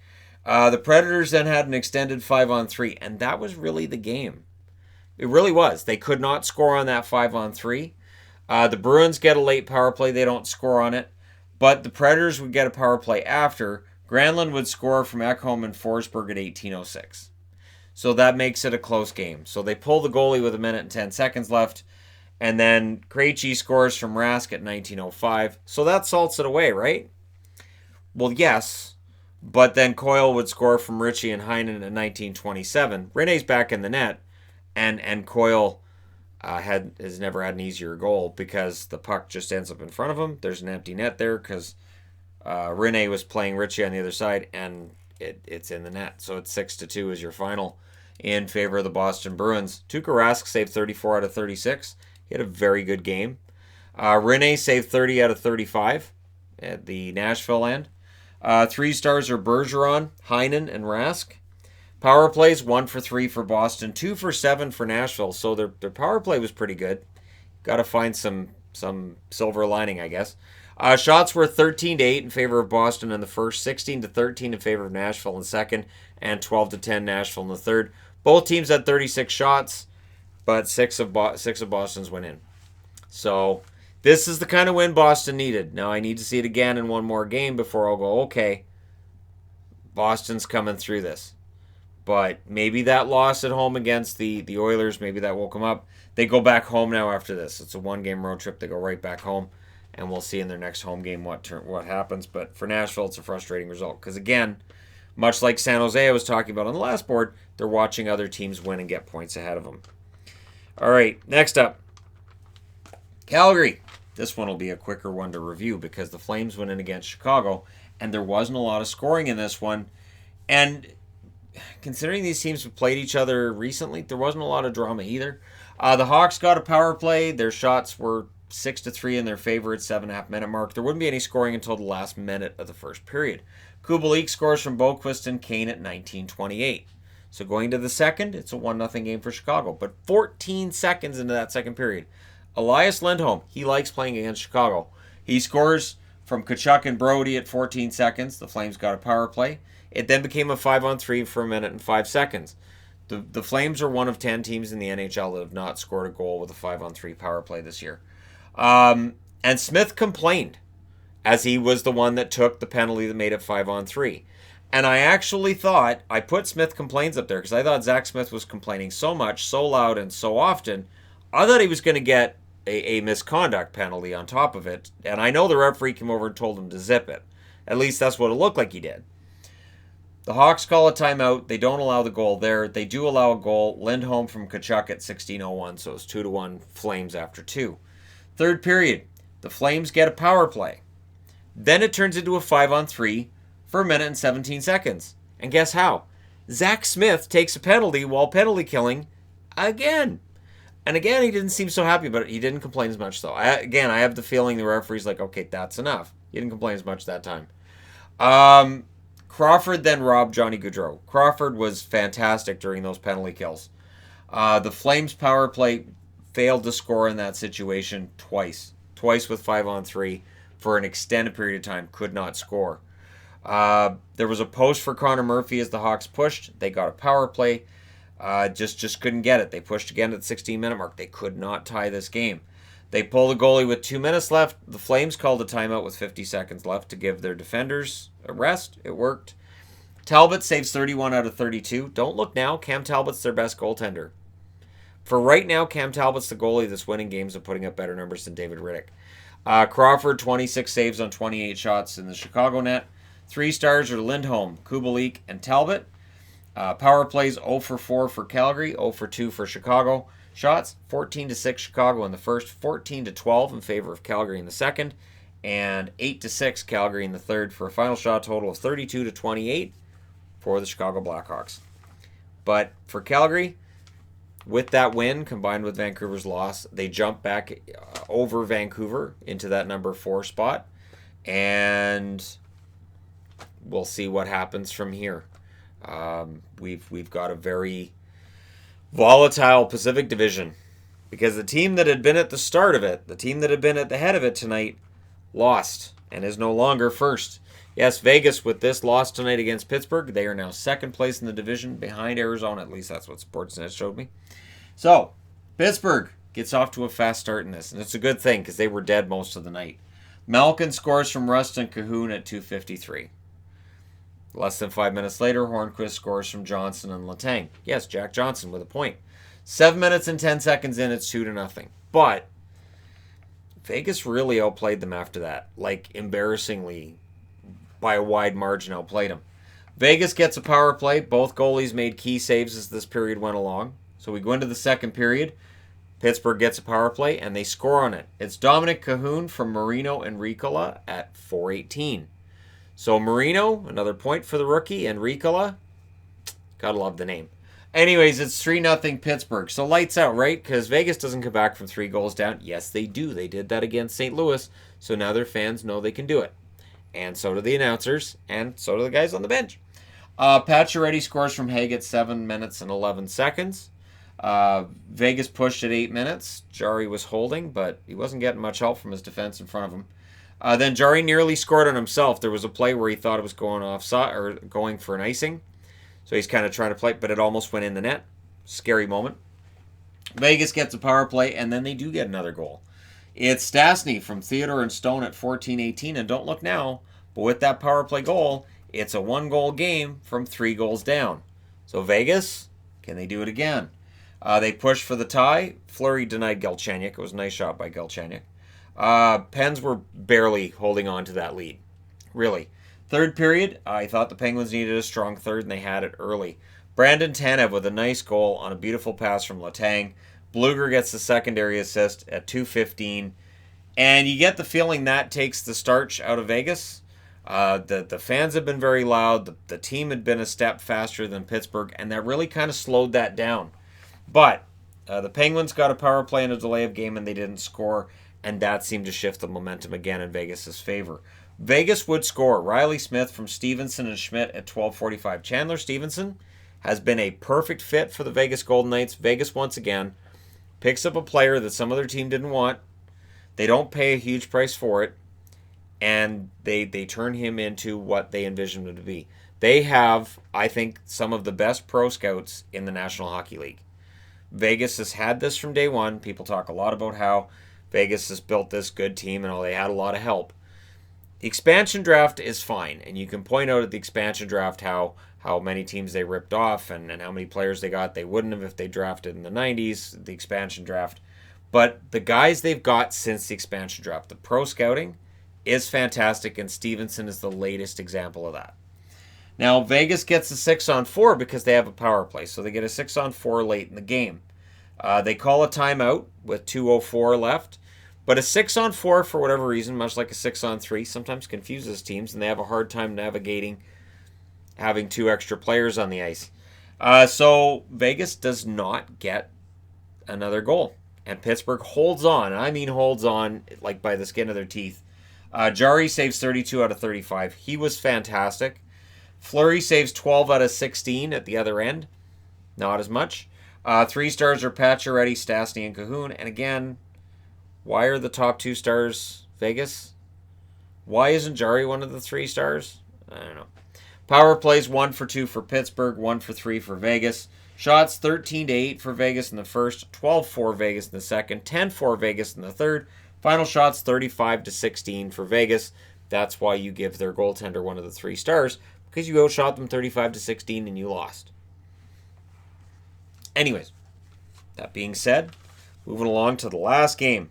The Predators then had an extended 5-on-3, and that was really the game. It really was. They could not score on that 5-on-3. The Bruins get a late power play. They don't score on it. But the Predators would get a power play after. Granlund would score from Ekholm and Forsberg at 18:06. So that makes it a close game. So they pull the goalie with 1 minute and 10 seconds left. And then Krejci scores from Rask at 19:05. So that salts it away, right? Well, yes. But then Coyle would score from Ritchie and Heinen at 19:27. Rene's back in the net. And Coyle has never had an easier goal because the puck just ends up in front of him. There's an empty net there because Rene was playing Ritchie on the other side, and it's in the net. So it's 6-2 is your final in favor of the Boston Bruins. Tuukka Rask saved 34 out of 36. He had a very good game. Rene saved 30 out of 35 at the Nashville end. 3 stars are Bergeron, Heinen, and Rask. Power plays 1 for 3 for Boston, 2 for 7 for Nashville. So their power play was pretty good. Got to find some silver lining, I guess. Shots were 13-8 in favor of Boston in the first, 16-13 in favor of Nashville in the second, and 12-10 Nashville in the third. Both teams had 36 shots, but six of Boston's went in. So this is the kind of win Boston needed. Now I need to see it again in one more game before I'll go, okay, Boston's coming through this. But maybe that loss at home against the Oilers, maybe that woke them up. They go back home now after this. It's a one-game road trip. They go right back home, and we'll see in their next home game what happens. But for Nashville, it's a frustrating result because, again, much like San Jose I was talking about on the last board, they're watching other teams win and get points ahead of them. All right, next up, Calgary. This one will be a quicker one to review because the Flames went in against Chicago, and there wasn't a lot of scoring in this one. And considering these teams have played each other recently, there wasn't a lot of drama either. The Hawks got a power play. Their shots were 6-3 in their favor at 7.5 minute mark. There wouldn't be any scoring until the last minute of the first period. Kubalik scores from Boqvist and Kane at 19:28. So going to the second, it's a 1-0 game for Chicago. But 14 seconds into that second period, Elias Lindholm, he likes playing against Chicago. He scores from Tkachuk and Brody at 14 seconds. The Flames got a power play. It then became a 5-on-3 for 1 minute and 5 seconds. The Flames are one of 10 teams in the NHL that have not scored a goal with a 5-on-3 power play this year. And Smith complained, as he was the one that took the penalty that made it 5-on-3. And I actually thought, I put Smith complains up there because I thought Zach Smith was complaining so much, so loud, and so often. I thought he was going to get a misconduct penalty on top of it. And I know the referee came over and told him to zip it. At least that's what it looked like he did. The Hawks call a timeout. They don't allow the goal there. They do allow a goal. Lindholm from Tkachuk at 16:01, so it's 2-1 Flames after 2. Third period, the Flames get a power play. Then it turns into a 5-on-3 for 1 minute and 17 seconds. And guess how? Zach Smith takes a penalty while penalty killing again. And again, he didn't seem so happy about it. He didn't complain as much, though. I have the feeling the referee's like, okay, that's enough. He didn't complain as much that time. Crawford then robbed Johnny Gaudreau. Crawford was fantastic during those penalty kills. The Flames power play failed to score in that situation twice. Twice with 5-on-3 for an extended period of time. Could not score. There was a post for Connor Murphy as the Hawks pushed. They got a power play. Just couldn't get it. They pushed again at the 16-minute mark. They could not tie this game. They pulled the goalie with 2 minutes left. The Flames called a timeout with 50 seconds left to give their defenders a rest. It worked. Talbot saves 31 out of 32. Don't look now. Cam Talbot's their best goaltender. For right now, Cam Talbot's the goalie that's winning games and putting up better numbers than David Riddick. Crawford, 26 saves on 28 shots in the Chicago net. 3 stars are Lindholm, Kubalik, and Talbot. Power plays 0 for 4 for Calgary, 0 for 2 for Chicago. Shots, 14-6 Chicago in the first, 14-12 in favor of Calgary in the second, and 8-6 Calgary in the third for a final shot total of 32-28 for the Chicago Blackhawks. But for Calgary, with that win combined with Vancouver's loss, they jump back over Vancouver into that number 4 spot, and we'll see what happens from here. We've got a very volatile Pacific Division because the team that had been at the start of it, the team that had been at the head of it tonight, lost and is no longer first. Yes, Vegas with this loss tonight against Pittsburgh, they are now second place in the division behind Arizona. At least that's what Sportsnet showed me. So, Pittsburgh gets off to a fast start in this, and it's a good thing because they were dead most of the night. Malkin scores from Rustin Cahoon at 2:53. Less than 5 minutes later, Hornquist scores from Johnson and Letang. Yes, Jack Johnson with a point. 7 minutes and 10 seconds in, it's 2-0. But Vegas really outplayed them after that. Like, embarrassingly, by a wide margin, outplayed them. Vegas gets a power play. Both goalies made key saves as this period went along. So we go into the second period. Pittsburgh gets a power play, and they score on it. It's Dominic Cahoon from Marino and Ricola at 4:18. So Marino, another point for the rookie, and Ricola, gotta love the name. Anyways, it's 3-0 Pittsburgh. So lights out, right? Because Vegas doesn't come back from 3 goals down. Yes, they do. They did that against St. Louis. So now their fans know they can do it. And so do the announcers, and so do the guys on the bench. Pacioretty scores from Hague at 7 minutes and 11 seconds. Vegas pushed at 8 minutes. Jari was holding, but he wasn't getting much help from his defense in front of him. Then Jari nearly scored on himself. There was a play where he thought it was going offside or going for an icing. So he's kind of trying to play, but it almost went in the net. Scary moment. Vegas gets a power play, and then they do get another goal. It's Stastny from Theodore and Stone at 14-18, and don't look now, but with that power play goal, it's a 1-goal game from 3 goals down. So Vegas, can they do it again? They pushed for the tie. Fleury denied Galchenyuk. It was a nice shot by Galchenyuk. Pens were barely holding on to that lead. Really. Third period, I thought the Penguins needed a strong third, and they had it early. Brandon Tanev with a nice goal on a beautiful pass from Letang. Bluger gets the secondary assist at 2:15. And you get the feeling that takes the starch out of Vegas. The fans have been very loud. The team had been a step faster than Pittsburgh, and that really kind of slowed that down. But the Penguins got a power play and a delay of game, and they didn't score, and that seemed to shift the momentum again in Vegas' favor. Vegas would score. Riley Smith from Stevenson and Schmidt at 12:45. Chandler Stevenson has been a perfect fit for the Vegas Golden Knights. Vegas, once again, picks up a player that some other team didn't want. They don't pay a huge price for it, and they turn him into what they envisioned him to be. They have, I think, some of the best pro scouts in the National Hockey League. Vegas has had this from day one. People talk a lot about how Vegas has built this good team and they had a lot of help. The expansion draft is fine, and you can point out at the expansion draft how many teams they ripped off and how many players they got they wouldn't have if they drafted in the 90s, the expansion draft. But the guys they've got since the expansion draft, the pro scouting, is fantastic, and Stevenson is the latest example of that. Now, Vegas gets a 6-on-4 because they have a power play, so they get a 6-on-4 late in the game. They call a timeout with 2:04 left, but a 6-on-4, for whatever reason, much like a 6-on-3, sometimes confuses teams, and they have a hard time navigating having 2 extra players on the ice. So Vegas does not get another goal, and Pittsburgh holds on, and I mean holds on like by the skin of their teeth. Jari saves 32 out of 35. He was fantastic. Fleury saves 12 out of 16 at the other end. Not as much. 3 stars are Pacioretty, Stastny, and Cahoon. And again, why are the top 2 stars Vegas? Why isn't Jari one of the 3 stars? I don't know. Power plays 1 for 2 for Pittsburgh, 1 for 3 for Vegas. Shots 13-8 for Vegas in the first, 12-4 Vegas in the second, 10-4 Vegas in the third. Final shots 35-16 for Vegas. That's why you give their goaltender one of the 3 stars, because you outshot them 35-16 and you lost. Anyways, that being said, moving along to the last game.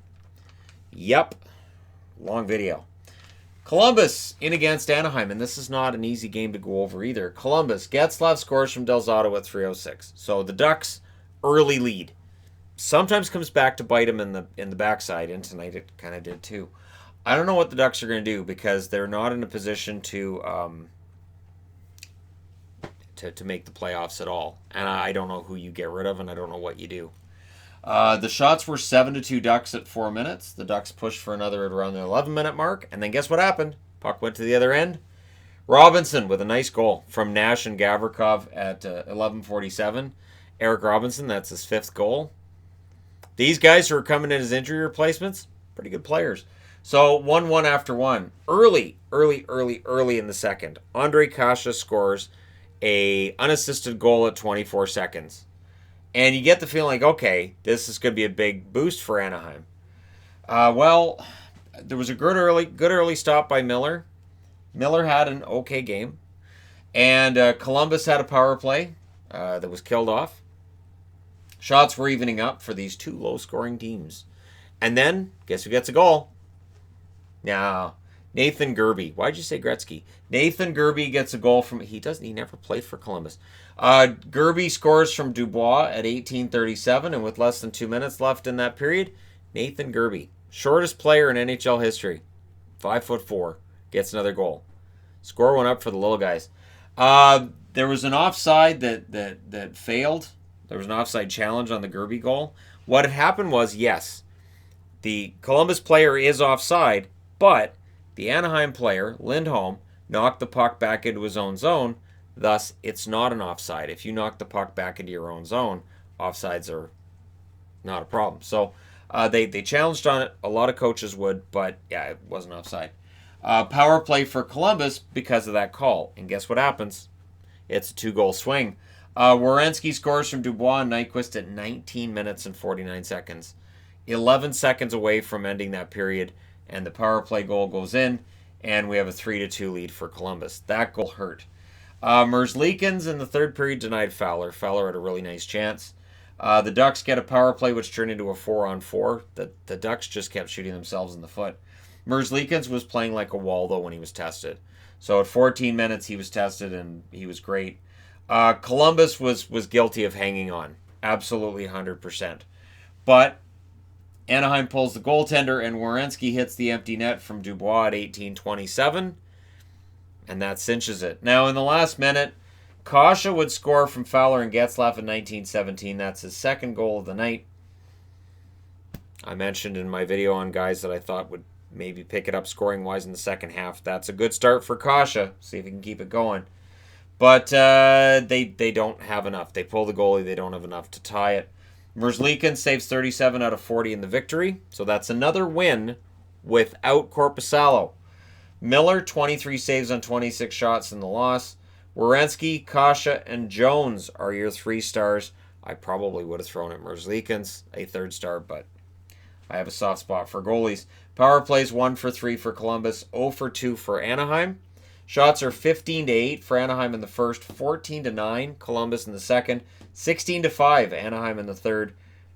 Yep, long video. Columbus in against Anaheim, and this is not an easy game to go over either. Columbus, Getzlaf scores from Del Zotto at 3:06. So the Ducks, early lead. Sometimes comes back to bite them in the backside, and tonight it kind of did too. I don't know what the Ducks are going to do because they're not in a position to make the playoffs at all. And I don't know who you get rid of, and I don't know what you do. The shots were 7-2 Ducks at 4 minutes. The Ducks pushed for another at around the 11-minute mark. And then guess what happened? Puck went to the other end. Robinson with a nice goal from Nash and Gavrikov at 11:47. Eric Robinson, that's his 5th goal. These guys who are coming in as injury replacements, pretty good players. So 1-1 after 1. Early in the second, Ondrej Kase scores a unassisted goal at 24 seconds. And you get the feeling like, okay, this is going to be a big boost for Anaheim. Well, there was a good early stop by Miller. Miller had an okay game. And Columbus had a power play that was killed off. Shots were evening up for these 2 low-scoring teams. And then, guess who gets a goal? Now, Nathan Gerbe. Why'd you say Gretzky? Nathan Gerbe gets a goal from... He never played for Columbus. Gerbe scores from Dubois at 18:37, and with less than 2 minutes left in that period, Nathan Gerbe, shortest player in NHL history, 5'4", gets another goal. Score one up for the little guys. There was an offside that failed. There was an offside challenge on the Gerbe goal. What had happened was, yes, the Columbus player is offside, but the Anaheim player, Lindholm, knocked the puck back into his own zone. Thus, it's not an offside. If you knock the puck back into your own zone, offsides are not a problem. So they challenged on it. A lot of coaches would, but yeah, it wasn't offside. Power play for Columbus because of that call. And guess what happens? It's a 2-goal swing. Werenski scores from Dubois and Nyquist at 19 minutes and 49 seconds. 11 seconds away from ending that period, and the power play goal goes in, and we have a 3-2 lead for Columbus. That goal hurt. Merzlikins in the third period denied Fowler. Fowler had a really nice chance. The Ducks get a power play, which turned into a 4-on-4. The Ducks just kept shooting themselves in the foot. Merzlikins was playing like a wall, though, when he was tested. So at 14 minutes, he was tested, and he was great. Columbus was guilty of hanging on. Absolutely 100%. But Anaheim pulls the goaltender, and Werenski hits the empty net from Dubois at 18:27, and that cinches it. Now, in the last minute, Kasha would score from Fowler and Getzlaf at 19:17. That's his second goal of the night. I mentioned in my video on guys that I thought would maybe pick it up scoring-wise in the second half. That's a good start for Kasha. See if he can keep it going. But they don't have enough. They pull the goalie. They don't have enough to tie it. Merzlikins saves 37 out of 40 in the victory. So that's another win without Korpisalo. Miller, 23 saves on 26 shots in the loss. Werenski, Kasha, and Jones are your 3 stars. I probably would have thrown at Merzlikins, a 3rd star, but I have a soft spot for goalies. Power plays 1 for 3 for Columbus, 0 for 2 for Anaheim. Shots are 15-8 for Anaheim in the first, 14-9 Columbus in the second, 16-5 Anaheim in the third.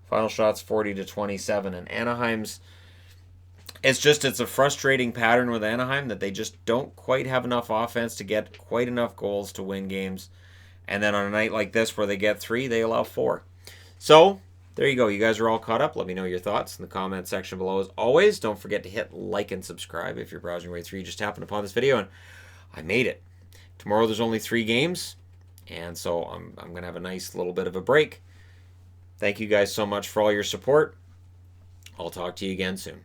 Final shots 40-27, and Anaheim's it's a frustrating pattern with Anaheim that they just don't quite have enough offense to get quite enough goals to win games. And then on a night like this where they get 3, they allow 4. So, there you go. You guys are all caught up. Let me know your thoughts in the comment section below. As always, don't forget to hit like and subscribe if you're browsing your way through. You just happened upon this video, and I made it. Tomorrow there's only 3 games, and so I'm going to have a nice little bit of a break. Thank you guys so much for all your support. I'll talk to you again soon.